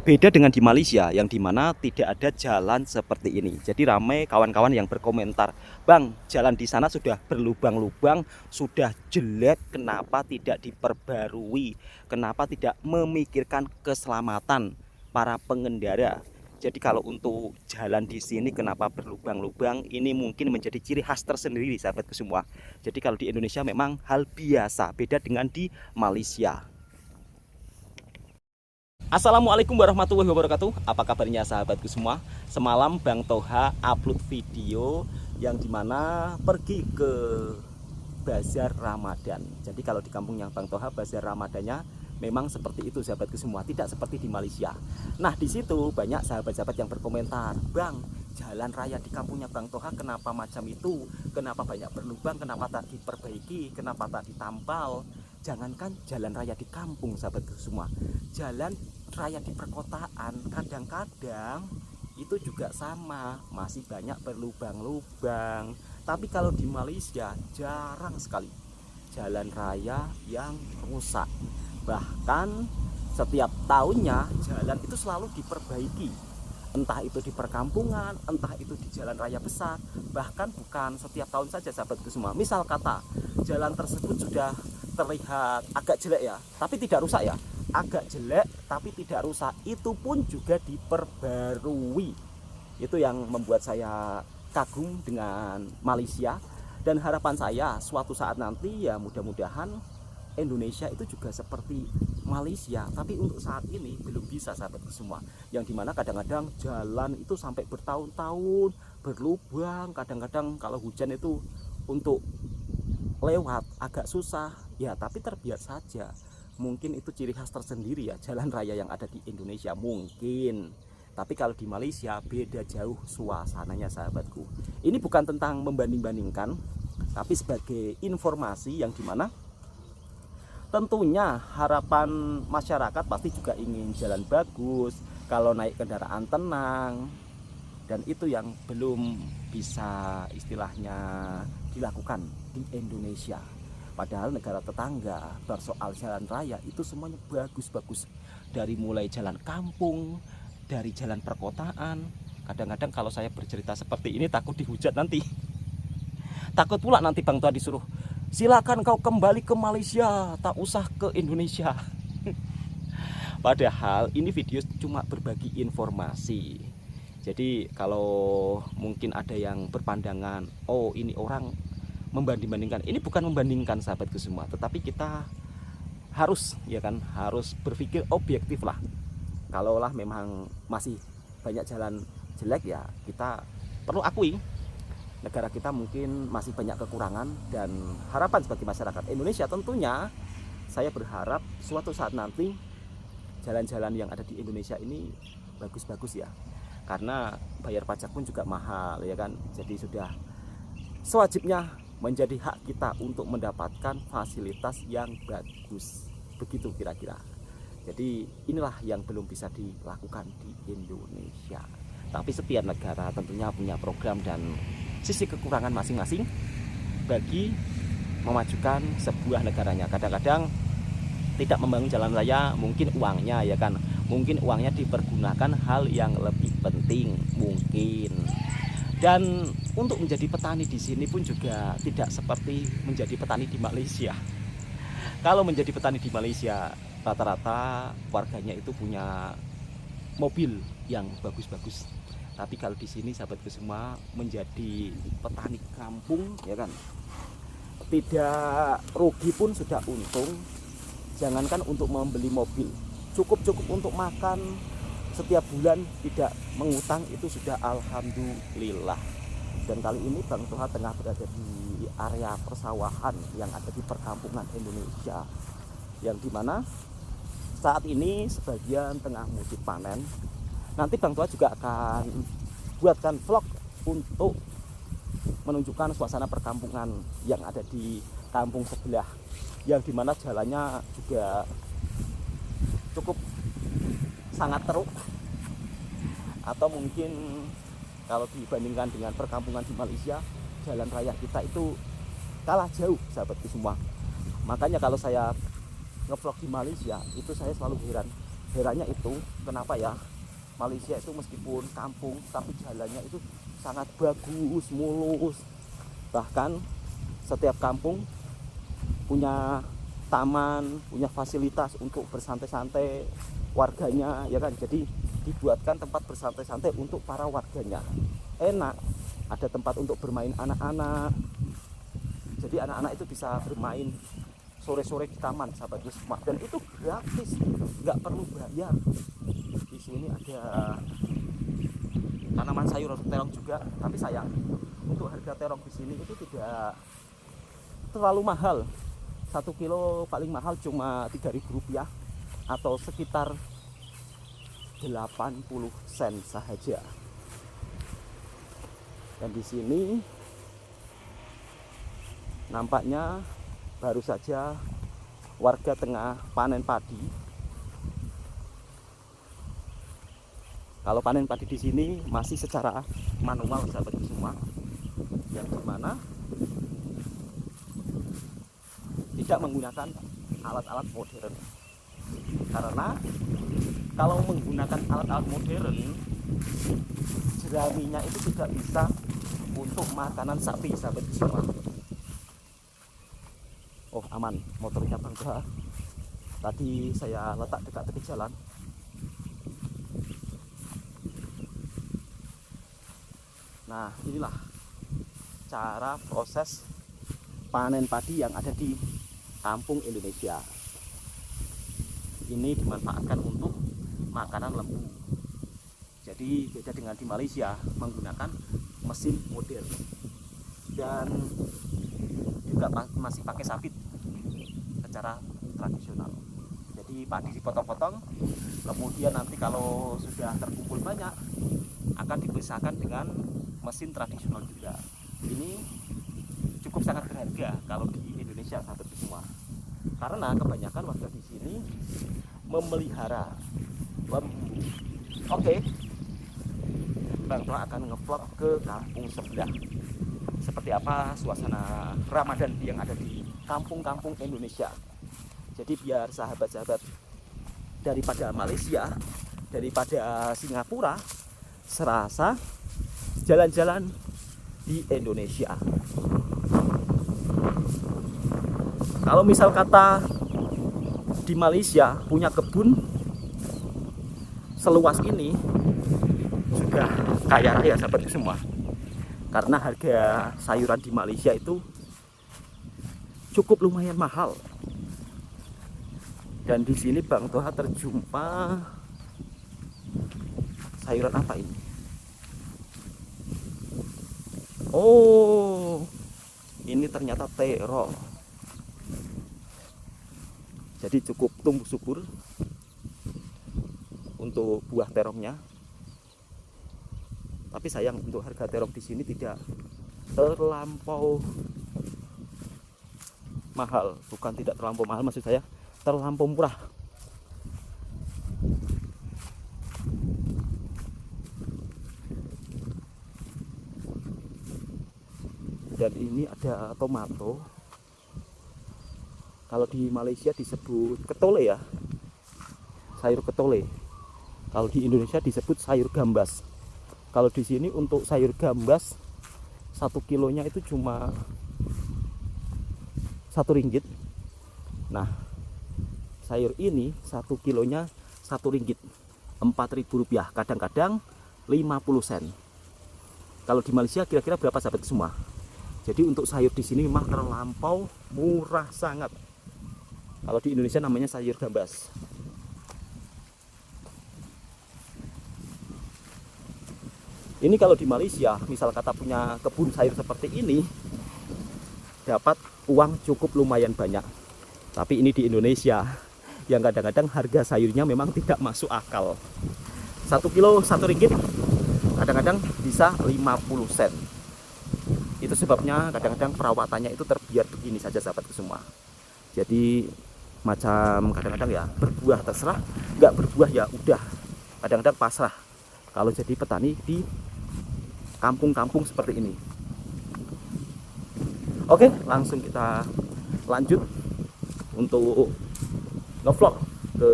Beda dengan di Malaysia yang dimana tidak ada jalan seperti ini. Jadi ramai kawan-kawan yang berkomentar, "Bang, jalan di sana sudah berlubang-lubang, sudah jelek, kenapa tidak diperbarui? Kenapa tidak memikirkan keselamatan para pengendara?" Jadi kalau untuk jalan di sini kenapa berlubang-lubang, ini mungkin menjadi ciri khas tersendiri sahabatku semua. Jadi kalau di Indonesia memang hal biasa, beda dengan di Malaysia. Assalamualaikum warahmatullahi wabarakatuh. Apa kabarnya sahabatku semua? Semalam Bang Toha upload video yang dimana pergi ke Bazar Ramadan. Jadi kalau di kampungnya Bang Toha, Bazar Ramadannya memang seperti itu sahabatku semua, tidak seperti di Malaysia. Nah di situ banyak sahabat-sahabat yang berkomentar, "Bang, jalan raya di kampungnya Bang Toha kenapa macam itu? Kenapa banyak berlubang? Kenapa tak diperbaiki? Kenapa tak ditampal?" Jangankan jalan raya di kampung sahabatku semua, jalan raya di perkotaan kadang-kadang itu juga sama, masih banyak berlubang-lubang. Tapi kalau di Malaysia jarang sekali jalan raya yang rusak. Bahkan setiap tahunnya jalan itu selalu diperbaiki, entah itu di perkampungan, entah itu di jalan raya besar. Bahkan bukan setiap tahun saja sahabatku semua. Misal kata jalan tersebut sudah terlihat agak jelek ya, tapi tidak rusak ya, agak jelek tapi tidak rusak, itu pun juga diperbarui. Itu yang membuat saya kagum dengan Malaysia, dan harapan saya suatu saat nanti ya mudah-mudahan Indonesia itu juga seperti Malaysia. Tapi untuk saat ini belum bisa sahabatku semua, yang dimana kadang-kadang jalan itu sampai bertahun-tahun berlubang. Kadang-kadang kalau hujan itu untuk lewat agak susah ya, tapi terbiasa saja. Mungkin itu ciri khas tersendiri ya jalan raya yang ada di Indonesia mungkin. Tapi kalau di Malaysia beda jauh suasananya sahabatku. Ini bukan tentang membanding-bandingkan, tapi sebagai informasi yang dimana tentunya harapan masyarakat pasti juga ingin jalan bagus, kalau naik kendaraan tenang. Dan itu yang belum bisa istilahnya dilakukan di Indonesia. Padahal negara tetangga bersoal jalan raya itu semuanya bagus-bagus. Dari mulai jalan kampung, dari jalan perkotaan. Kadang-kadang kalau saya bercerita seperti ini takut dihujat nanti. Takut pula nanti Bang Tua disuruh, "Silakan kau kembali ke Malaysia, tak usah ke Indonesia." Padahal ini video cuma berbagi informasi. Jadi kalau mungkin ada yang berpandangan, "Oh ini orang membanding-bandingkan," ini bukan membandingkan sahabatku semua, tetapi kita harus ya kan, harus berpikir objektif lah. Kalaulah memang masih banyak jalan jelek ya kita perlu akui negara kita mungkin masih banyak kekurangan. Dan harapan sebagai masyarakat Indonesia tentunya saya berharap suatu saat nanti jalan-jalan yang ada di Indonesia ini bagus-bagus ya, karena bayar pajak pun juga mahal ya kan. Jadi sudah sewajibnya menjadi hak kita untuk mendapatkan fasilitas yang bagus, begitu kira-kira. Jadi inilah yang belum bisa dilakukan di Indonesia. Tapi setiap negara tentunya punya program dan sisi kekurangan masing-masing bagi memajukan sebuah negaranya. Kadang-kadang tidak membangun jalan raya mungkin uangnya ya kan, mungkin uangnya dipergunakan hal yang lebih penting mungkin. Dan untuk menjadi petani di sini pun juga tidak seperti menjadi petani di Malaysia. Kalau menjadi petani di Malaysia rata-rata warganya itu punya mobil yang bagus-bagus. Tapi kalau di sini sahabatku semua, menjadi petani kampung ya kan, tidak rugi pun sudah untung. Jangankan untuk membeli mobil, cukup untuk makan setiap bulan tidak mengutang itu sudah alhamdulillah. Dan kali ini Bang Toha tengah berada di area persawahan yang ada di perkampungan Indonesia, yang dimana saat ini sebagian tengah musim panen. Nanti Bang Toha juga akan buatkan vlog untuk menunjukkan suasana perkampungan yang ada di kampung sebelah, yang dimana jalannya juga cukup sangat teruk, atau mungkin kalau dibandingkan dengan perkampungan di Malaysia, jalan raya kita itu kalah jauh sahabatku semua. Makanya kalau saya ngevlog di Malaysia itu saya selalu heran, herannya itu kenapa ya Malaysia itu meskipun kampung tapi jalannya itu sangat bagus, mulus. Bahkan setiap kampung punya taman, punya fasilitas untuk bersantai-santai warganya, ya kan. Jadi dibuatkan tempat bersantai-santai untuk para warganya. Enak, ada tempat untuk bermain anak-anak. Jadi anak-anak itu bisa bermain sore-sore di taman, sahabatku semua, dan itu gratis, nggak perlu bayar. Di sini ada tanaman sayur terong juga, tapi sayang untuk harga terong di sini itu tidak terlalu mahal. 1 kilo paling mahal cuma Rp3.000 atau sekitar 80 sen saja. Dan di sini nampaknya baru saja warga tengah panen padi. Kalau panen padi di sini masih secara manual, sahabatku semua, yang dimana tidak menggunakan alat-alat modern. Karena kalau menggunakan alat-alat modern, jeraminya itu tidak bisa untuk makanan sapi, sahabatku semua. Oh, aman, motornya Bang Toha. Tadi saya letak dekat tepi jalan. Nah, inilah cara proses panen padi yang ada di kampung Indonesia. Ini dimanfaatkan untuk makanan lembu. Jadi beda dengan di Malaysia menggunakan mesin modern, dan juga masih pakai sabit secara tradisional. Jadi padi dipotong-potong, kemudian nanti kalau sudah terkumpul banyak akan dipisahkan dengan mesin tradisional juga. Ini cukup sangat berharga kalau di Indonesia, sahabat semua, karena kebanyakan warga di sini memelihara lembu. Oke, Bang Toha akan ngevlog ke kampung sebelah. Seperti apa suasana Ramadan yang ada di kampung-kampung Indonesia. Jadi biar sahabat-sahabat daripada Malaysia, daripada Singapura, serasa jalan-jalan di Indonesia. Kalau misal kata di Malaysia punya kebun seluas ini, sudah kaya raya, sahabatku semua. Karena harga sayuran di Malaysia itu cukup lumayan mahal. Dan di sini Bang Toha terjumpa sayuran apa ini? Oh, ini ternyata terong. Jadi cukup tumbuh subur untuk buah terongnya. Tapi sayang untuk harga terong di sini tidak terlampau mahal. Bukan tidak terlampau mahal, maksud saya terlampau murah. Dan ini ada tomato. Kalau di Malaysia disebut ketole ya, sayur ketole. Kalau di Indonesia disebut sayur gambas. Kalau di sini untuk sayur gambas 1 kilonya itu cuma Rp1. Nah, sayur ini 1 kilonya Rp1, Rp4.000, kadang-kadang 50 sen. Kalau di Malaysia kira-kira berapa, sahabat semua? Jadi untuk sayur di sini memang terlampau murah sangat. Kalau di Indonesia namanya sayur gambas. Ini kalau di Malaysia, misal kata punya kebun sayur seperti ini, dapat uang cukup lumayan banyak. Tapi ini di Indonesia, yang kadang-kadang harga sayurnya memang tidak masuk akal. 1 kilo Rp1, kadang-kadang bisa 50 sen. Itu sebabnya kadang-kadang perawatannya itu terbiar begini saja, sahabatku semua. Jadi macam kadang-kadang ya berbuah terserah, nggak berbuah ya udah. Kadang-kadang pasrah kalau jadi petani di kampung-kampung seperti ini. Oke, langsung kita lanjut untuk ngevlog ke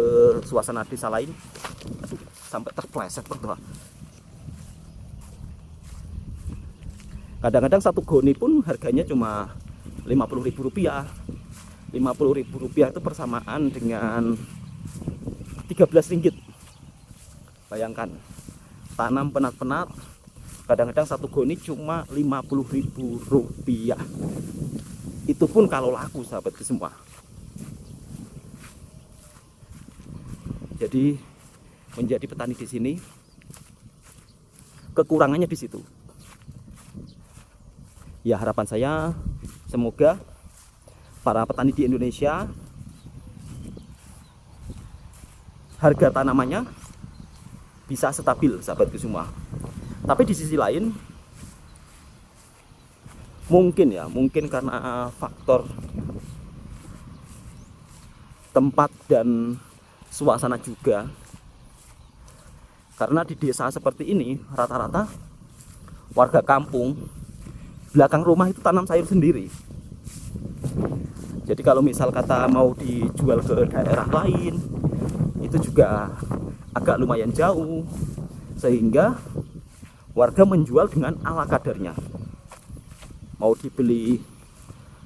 suasana desa lain. Aduh, sampai terpleset berdua. Kadang-kadang satu goni pun harganya cuma Rp50.000. Rp50.000 itu persamaan dengan Rp13. Bayangkan, tanam penat-penat, kadang-kadang satu goni cuma Rp50.000. Itu pun kalau laku, sahabatku semua. Jadi menjadi petani di sini kekurangannya di situ. Ya, harapan saya semoga para petani di Indonesia harga tanamannya bisa stabil, sahabatku semua. Tapi di sisi lain mungkin karena faktor tempat dan suasana juga. Karena di desa seperti ini rata-rata warga kampung belakang rumah itu tanam sayur sendiri. Jadi kalau misal kata mau dijual ke daerah lain, itu juga agak lumayan jauh, sehingga warga menjual dengan ala kadarnya. Mau dibeli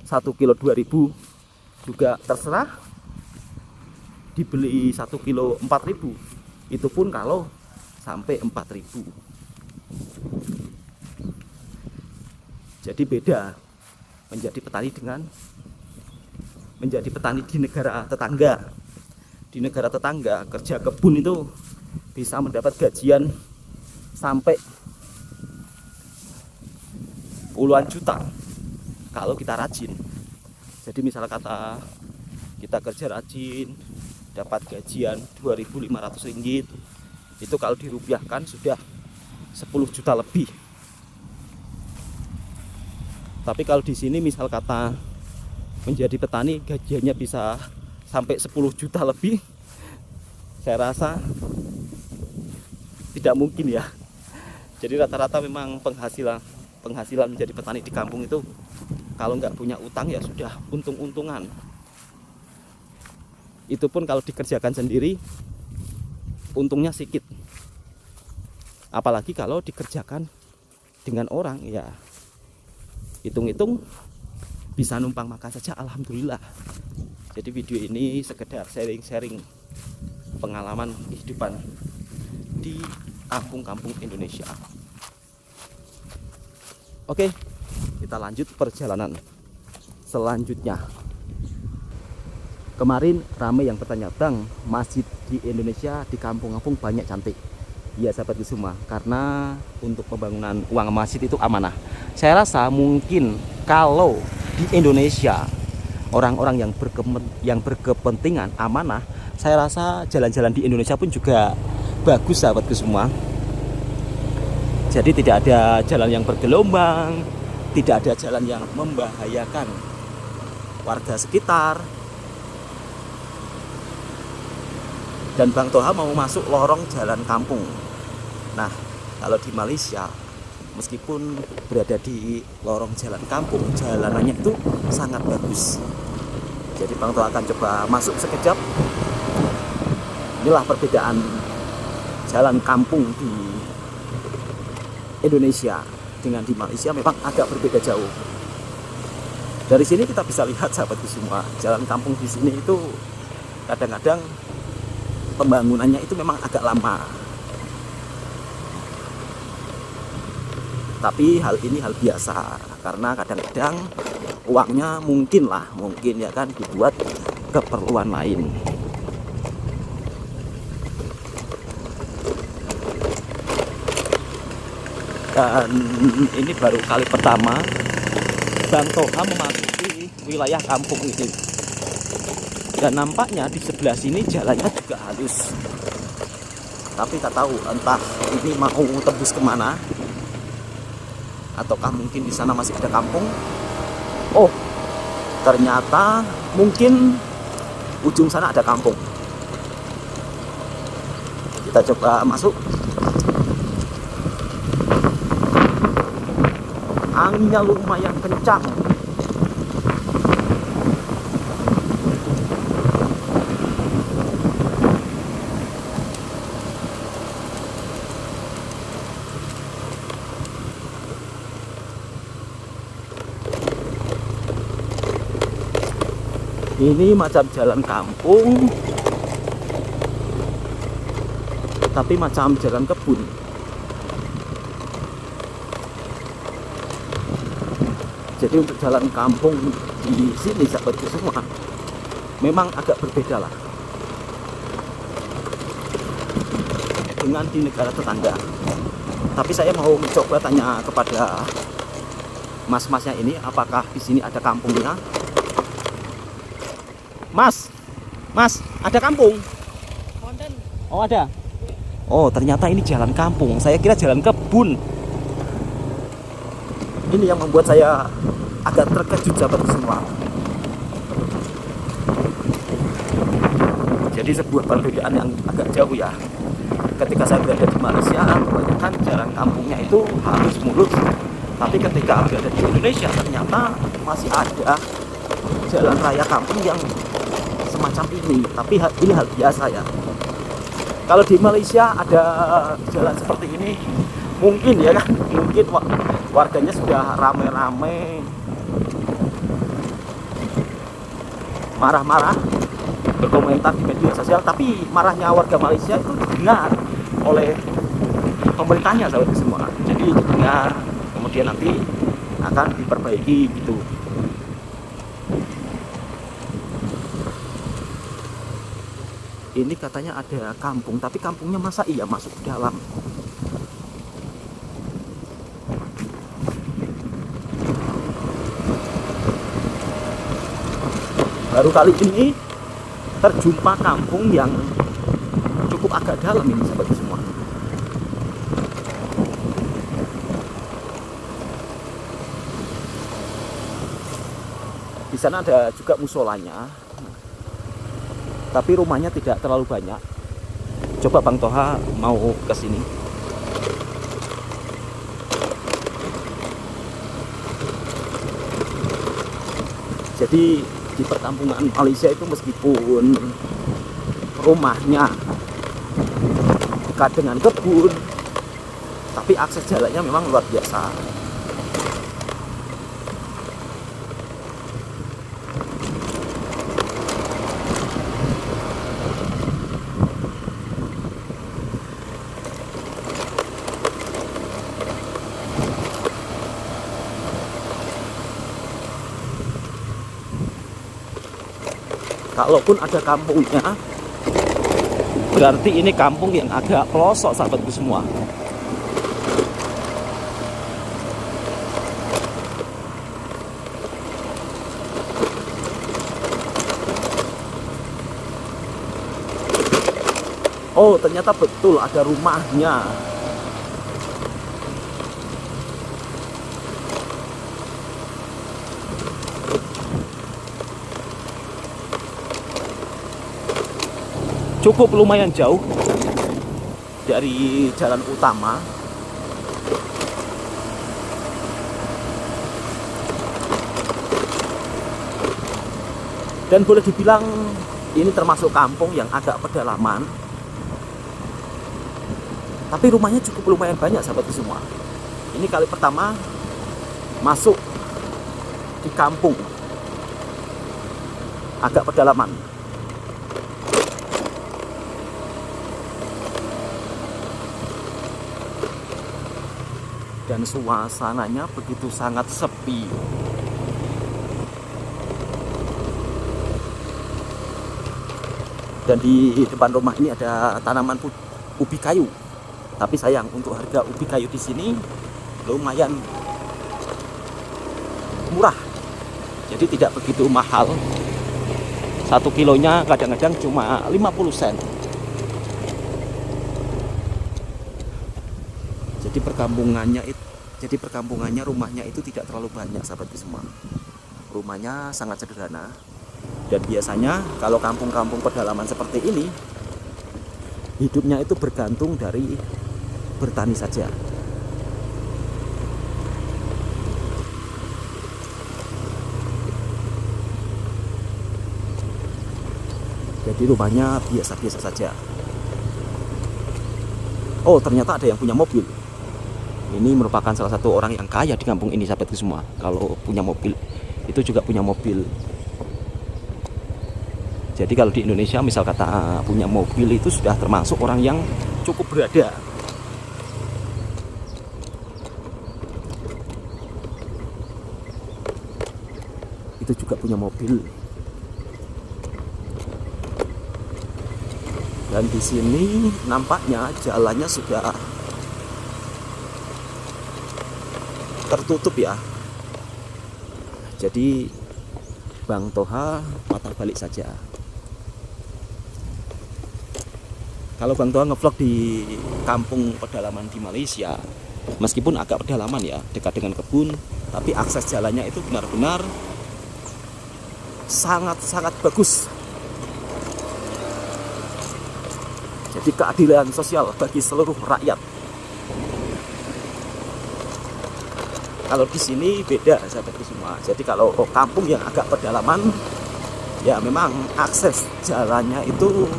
1 kilo 2.000 juga terserah, dibeli 1 kilo 4.000, itu pun kalau sampai 4.000. Jadi beda menjadi petani dengan menjadi petani di negara tetangga. Di negara tetangga kerja kebun itu bisa mendapat gajian sampai puluhan juta kalau kita rajin. Jadi misal kata kita kerja rajin dapat gajian Rp2.500, itu kalau dirupiahkan sudah 10 juta lebih. Tapi kalau di sini misal kata menjadi petani gajiannya bisa sampai 10 juta lebih, saya rasa tidak mungkin ya. Jadi rata-rata memang penghasilan menjadi petani di kampung itu kalau nggak punya utang ya sudah untung-untungan. Itu pun kalau dikerjakan sendiri untungnya sedikit. Apalagi kalau dikerjakan dengan orang, ya hitung-hitung bisa numpang makan saja, alhamdulillah. Jadi video ini sekedar sharing-sharing pengalaman kehidupan di kampung-kampung Indonesia. Oke, kita lanjut perjalanan selanjutnya. Kemarin ramai yang bertanya, Bang, masjid di Indonesia di kampung-kampung banyak cantik. Ya sahabatku semua, karena untuk pembangunan uang masjid itu amanah. Saya rasa mungkin kalau di Indonesia orang-orang yang berkepentingan amanah, saya rasa jalan-jalan di Indonesia pun juga bagus, sahabatku semua. Jadi tidak ada jalan yang bergelombang, tidak ada jalan yang membahayakan warga sekitar. Dan Bang Toha mau masuk lorong jalan kampung. Nah, kalau di Malaysia, meskipun berada di lorong jalan kampung, jalanannya itu sangat bagus. Jadi Bang Toha akan coba masuk sekejap. Inilah perbedaan jalan kampung di Indonesia dengan di Malaysia, memang agak berbeda jauh. Dari sini kita bisa lihat, sahabatku semua, jalan kampung di sini itu kadang-kadang pembangunannya itu memang agak lama. Tapi hal ini hal biasa, karena kadang-kadang uangnya mungkin ya kan dibuat keperluan lain. Dan ini baru kali pertama Bang Toha memasuki wilayah kampung ini. Dan nampaknya di sebelah sini jalannya juga halus. Tapi tak tahu entah ini mau tembus kemana, ataukah mungkin di sana masih ada kampung. Oh, ternyata mungkin ujung sana ada kampung. Kita coba masuk. Anginnya lumayan kencang. Ini macam jalan kampung, tapi macam jalan kebun. Jadi untuk jalan kampung di sini sahabatku semua memang agak berbeda lah dengan di negara tetangga. Tapi saya mau mencoba tanya kepada mas-masnya ini, apakah di sini ada kampungnya? Mas, ada kampung? Oh, ada. Oh, ternyata ini jalan kampung. Saya kira jalan kebun. Ini yang membuat saya agak terkejut sahabat semua. Jadi sebuah perbedaan yang agak jauh ya. Ketika saya berada di Malaysia, kebanyakan jalan kampungnya itu harus mulus. Tapi ketika berada di Indonesia, ternyata masih ada jalan raya kampung yang semacam ini. Tapi ini hal biasa ya. Kalau di Malaysia ada jalan seperti ini, mungkin ya kan, mungkin warganya sudah rame-rame marah-marah berkomentar di media sosial. Tapi marahnya warga Malaysia itu didengar oleh pemerintahnya sahabat semua. Jadi didengar, kemudian nanti akan diperbaiki gitu. Ini katanya ada kampung, tapi kampungnya masa iya masuk ke dalam? Baru kali ini terjumpa kampung yang cukup agak dalam ini sahabat semua. Di sana ada juga musolanya, tapi rumahnya tidak terlalu banyak. Coba Bang Toha mau ke sini. Jadi di perkampungan Malaysia itu meskipun rumahnya dekat dengan kebun, tapi akses jalannya memang luar biasa. Kalaupun ada kampungnya, berarti ini kampung yang agak pelosok sahabatku semua. Oh, ternyata betul ada rumahnya. Cukup lumayan jauh dari jalan utama. Dan boleh dibilang ini termasuk kampung yang agak pedalaman. Tapi rumahnya cukup lumayan banyak sahabatku semua. Ini kali pertama masuk di kampung agak pedalaman. Dan suasananya begitu sangat sepi. Dan di depan rumah ini ada tanaman ubi kayu. Tapi sayang, untuk harga ubi kayu di sini lumayan murah. Jadi tidak begitu mahal. 1 kilonya kadang-kadang cuma 50 sen. Jadi perkampungannya rumahnya itu tidak terlalu banyak sahabatku semua. Rumahnya sangat sederhana. Dan biasanya kalau kampung-kampung pedalaman seperti ini, hidupnya itu bergantung dari bertani saja. Jadi rumahnya biasa-biasa saja. Oh, ternyata ada yang punya mobil. Ini merupakan salah satu orang yang kaya di kampung ini sahabatku semua. Kalau punya mobil, itu juga punya mobil. Jadi kalau di Indonesia misal kata punya mobil itu sudah termasuk orang yang cukup berada. Itu juga punya mobil. Dan di sini nampaknya jalannya sudah tertutup ya. Jadi Bang Toha patah balik saja. Kalau Bang Toha ngevlog di kampung pedalaman di Malaysia, meskipun agak pedalaman ya, dekat dengan kebun, tapi akses jalannya itu benar-benar sangat-sangat bagus. Jadi keadilan sosial bagi seluruh rakyat. Kalau di sini beda sahabatku semua. Jadi kalau kampung yang agak pedalaman, ya memang akses jalannya itu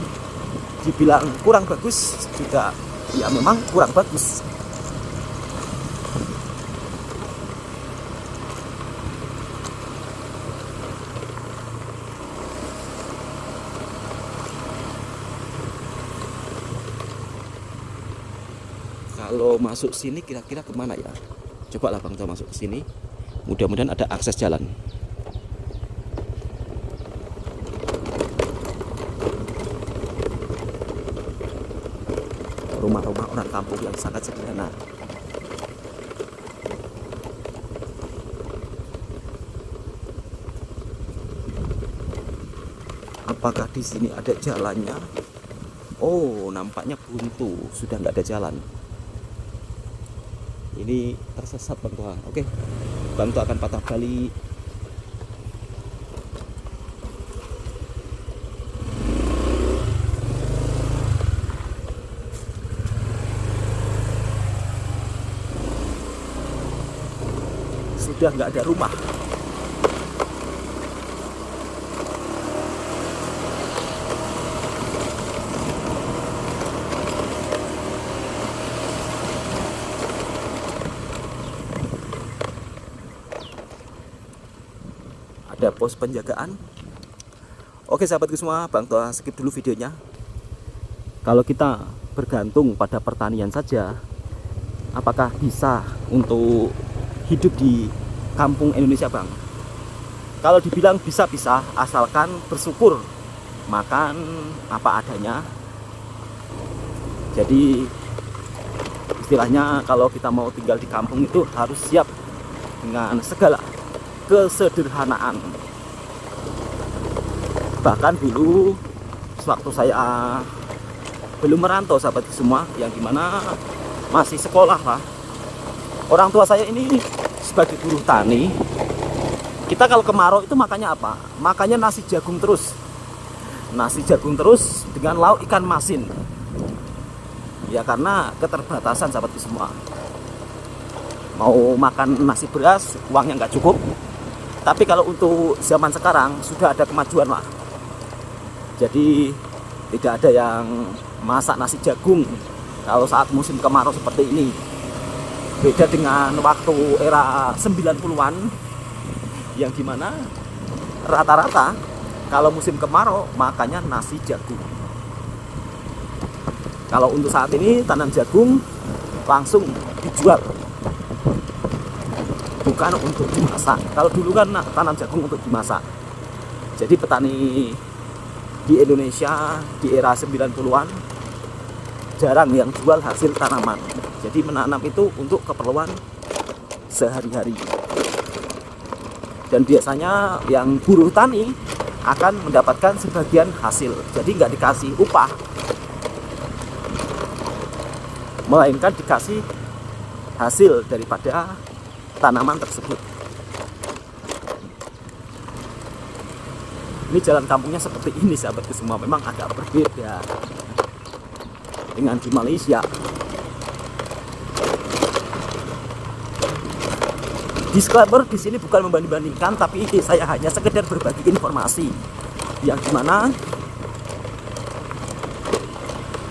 dibilang kurang bagus juga, ya memang kurang bagus. Kalau masuk sini kira-kira kemana ya? Coba lah Bang Toha masuk ke sini. Mudah-mudahan ada akses jalan. Rumah-rumah orang kampung yang sangat sederhana. Apakah di sini ada jalannya? Oh, nampaknya buntu, sudah nggak ada jalan. Ini tersesat Bang Toha. Oke, Bang Toha akan patah balik. Sudah nggak ada rumah. Ada pos penjagaan. Oke sahabatku semua, Bang Toha skip dulu videonya. Kalau kita bergantung pada pertanian saja, apakah bisa untuk hidup di kampung Indonesia Bang? Kalau dibilang bisa-bisa, asalkan bersyukur, makan apa adanya. Jadi istilahnya kalau kita mau tinggal di kampung itu harus siap dengan segala kesederhanaan. Bahkan dulu sewaktu saya belum merantau sahabat semua, yang dimana masih sekolah lah, orang tua saya ini sebagai buruh tani. Kita kalau kemarau itu makannya apa? Makannya nasi jagung terus. Nasi jagung terus dengan lauk ikan masin. Ya karena keterbatasan sahabat semua. Mau makan nasi beras uangnya nggak cukup. Tapi kalau untuk zaman sekarang sudah ada kemajuan lah. Jadi tidak ada yang masak nasi jagung kalau saat musim kemarau seperti ini. Beda dengan waktu era 90-an yang dimana rata-rata kalau musim kemarau makannya nasi jagung. Kalau untuk saat ini tanam jagung langsung dijual, bukan untuk dimasak. Kalau dulu kan tanam jagung untuk dimasak. Jadi petani di Indonesia di era 90-an jarang yang jual hasil tanaman. Jadi menanam itu untuk keperluan sehari-hari. Dan biasanya yang buruh tani akan mendapatkan sebagian hasil. Jadi nggak dikasih upah, melainkan dikasih hasil daripada tanaman tersebut. Ini jalan kampungnya seperti ini sahabatku semua, memang agak berbeda dengan di Malaysia. Disclaimer di sini bukan membanding-bandingkan, tapi saya hanya sekedar berbagi informasi yang dimana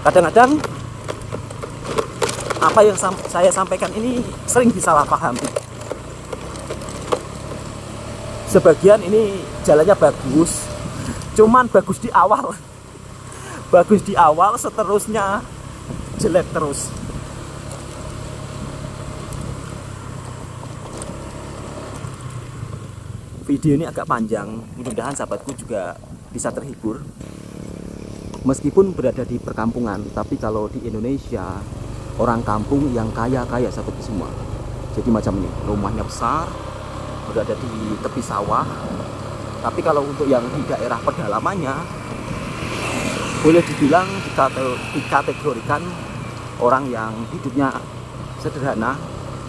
kadang-kadang apa yang saya sampaikan ini sering disalahpahami. Sebagian ini jalannya bagus, Cuman bagus di awal. Bagus di awal, seterusnya jelek terus. Video ini agak panjang, mudah-mudahan sahabatku juga bisa terhibur. Meskipun berada di perkampungan, tapi kalau di Indonesia, orang kampung yang kaya-kaya sahabatku semua. Jadi macam ini, rumahnya besar, berada di tepi sawah. Tapi kalau untuk yang di daerah pedalamannya, boleh dibilang dikategorikan orang yang hidupnya sederhana.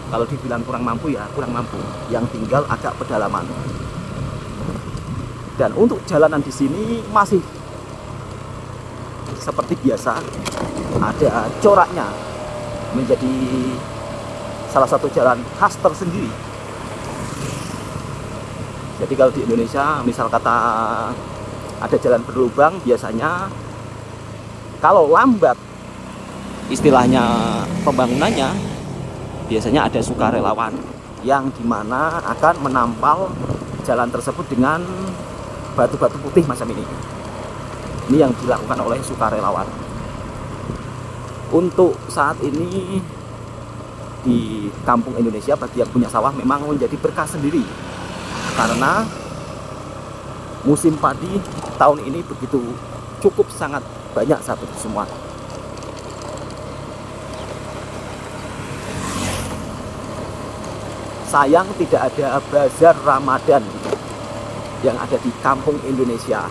Kalau dibilang kurang mampu ya kurang mampu, yang tinggal agak pedalaman. Dan untuk jalanan di sini masih seperti biasa, ada coraknya, menjadi salah satu jalan khas tersendiri. Jadi kalau di Indonesia misal kata ada jalan berlubang, biasanya kalau lambat istilahnya pembangunannya, biasanya ada sukarelawan yang dimana akan menampal jalan tersebut dengan batu-batu putih macam ini. Ini yang dilakukan oleh sukarelawan. Untuk saat ini di kampung Indonesia, bagi yang punya sawah memang menjadi berkah sendiri, karena musim padi tahun ini begitu cukup sangat banyak sahabat semua. Sayang tidak ada bazar Ramadan yang ada di kampung Indonesia.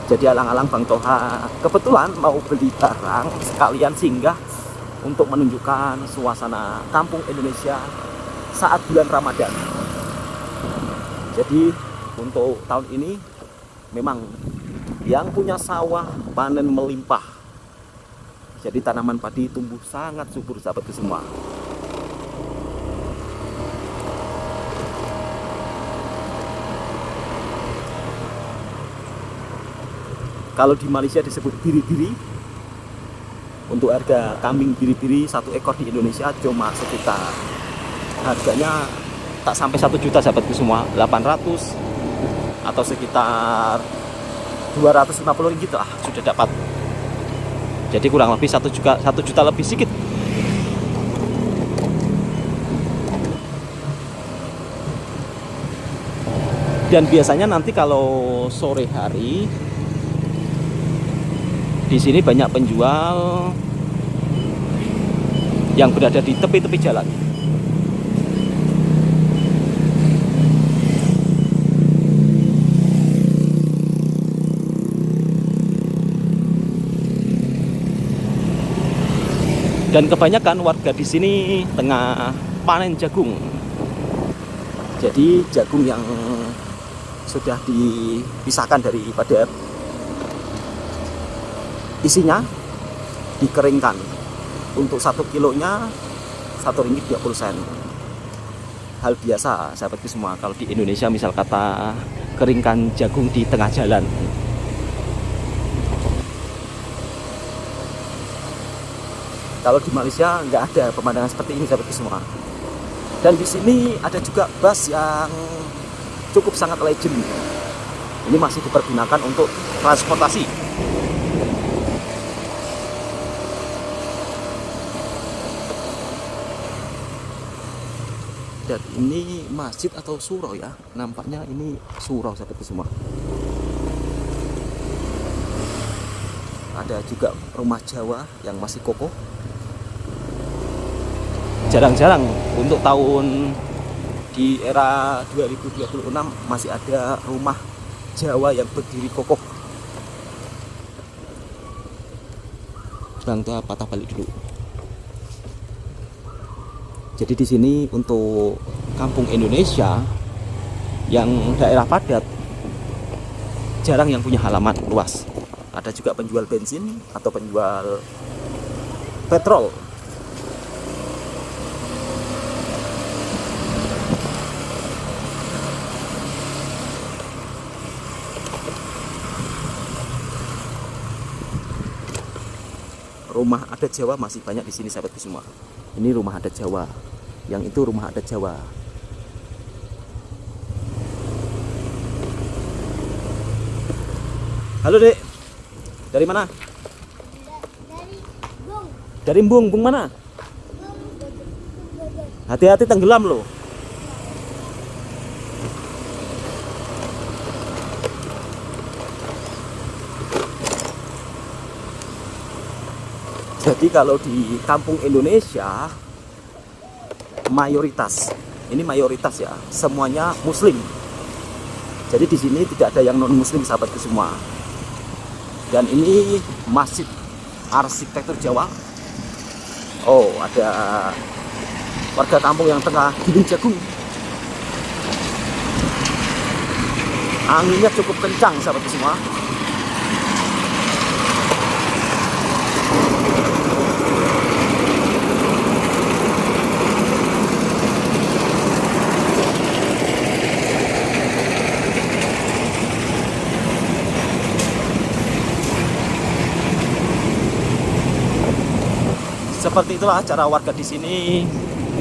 Jadi alang-alang Bang Toha kebetulan mau beli barang, sekalian singgah untuk menunjukkan suasana kampung Indonesia saat bulan Ramadan. Jadi untuk tahun ini memang yang punya sawah panen melimpah. Jadi tanaman padi tumbuh sangat subur sahabatku semua. Kalau di Malaysia disebut biri-biri. Untuk harga kambing biri-biri 1 ekor di Indonesia cuma sekitar, harganya tak sampai 1 juta sahabatku semua, 800 atau sekitar 250 ringgit lah sudah dapat. Jadi kurang lebih 1 juta lebih sedikit. Dan biasanya nanti kalau sore hari di sini banyak penjual yang berada di tepi-tepi jalan. Dan kebanyakan warga di sini tengah panen jagung. Jadi jagung yang sudah dipisahkan daripada isinya dikeringkan. Untuk 1 kilonya 1 ringgit 20 sen. Hal biasa sahabatku semua kalau di Indonesia misal kata keringkan jagung di tengah jalan. Kalau di Malaysia nggak ada pemandangan seperti ini sahabatku semua. Dan di sini ada juga bus yang cukup sangat legend. Ini masih dipergunakan untuk transportasi. Dan ini masjid atau surau ya, nampaknya ini surau sahabatku semua. Ada juga rumah Jawa yang masih kokoh. Jarang-jarang untuk tahun di era 2026 masih ada rumah Jawa yang berdiri kokoh. Bang Toha patah balik dulu. Jadi di sini untuk kampung Indonesia yang daerah padat jarang yang punya halaman luas. Ada juga penjual bensin atau penjual petrol. Rumah adat Jawa masih banyak di sini sahabatku semua. Ini rumah adat Jawa, yang itu rumah adat Jawa. Halo Dek, dari mana? Dari Bung. Dari Embung, Embung mana? Hati-hati tenggelam loh. Jadi kalau di kampung Indonesia mayoritas, ini mayoritas ya, semuanya Muslim. Jadi di sini tidak ada yang non Muslim sahabatku semua. Dan ini masjid arsitektur Jawa. Oh, ada warga kampung yang tengah giling jagung. Anginnya cukup kencang sahabatku semua. Seperti itulah cara warga di sini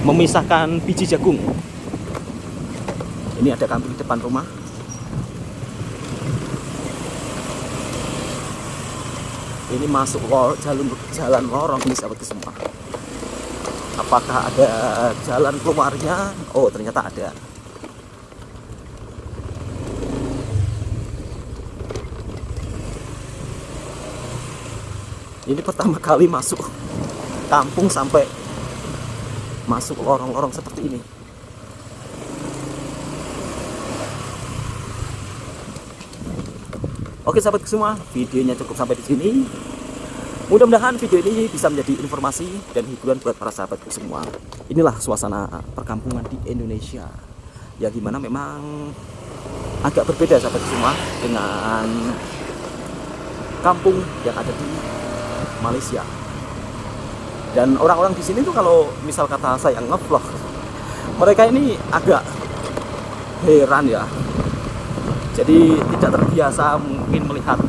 memisahkan biji jagung. Ini ada kambing di depan rumah. Ini masuk jalan lorong ini sahabatku semua. Apakah ada jalan keluarnya? Oh, ternyata ada. Ini pertama kali masuk kampung sampai masuk lorong-lorong seperti ini. Oke sahabatku semua, videonya cukup sampai di sini. Mudah-mudahan video ini bisa menjadi informasi dan hiburan buat para sahabatku semua. Inilah suasana perkampungan di Indonesia. Ya gimana memang agak berbeda sahabatku semua dengan kampung yang ada di Malaysia. Dan orang-orang di sini tuh kalau misal kata saya ngevlog, mereka ini agak heran ya. Jadi tidak terbiasa mungkin melihat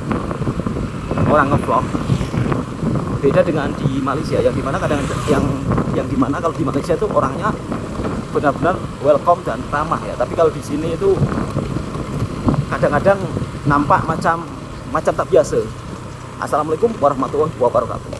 orang ngevlog. Beda dengan di Malaysia yang dimana kadang yang dimana kalau di Malaysia itu orangnya benar-benar welcome dan ramah ya. Tapi kalau di sini itu kadang-kadang nampak macam tak biasa. Assalamualaikum warahmatullahi wabarakatuh.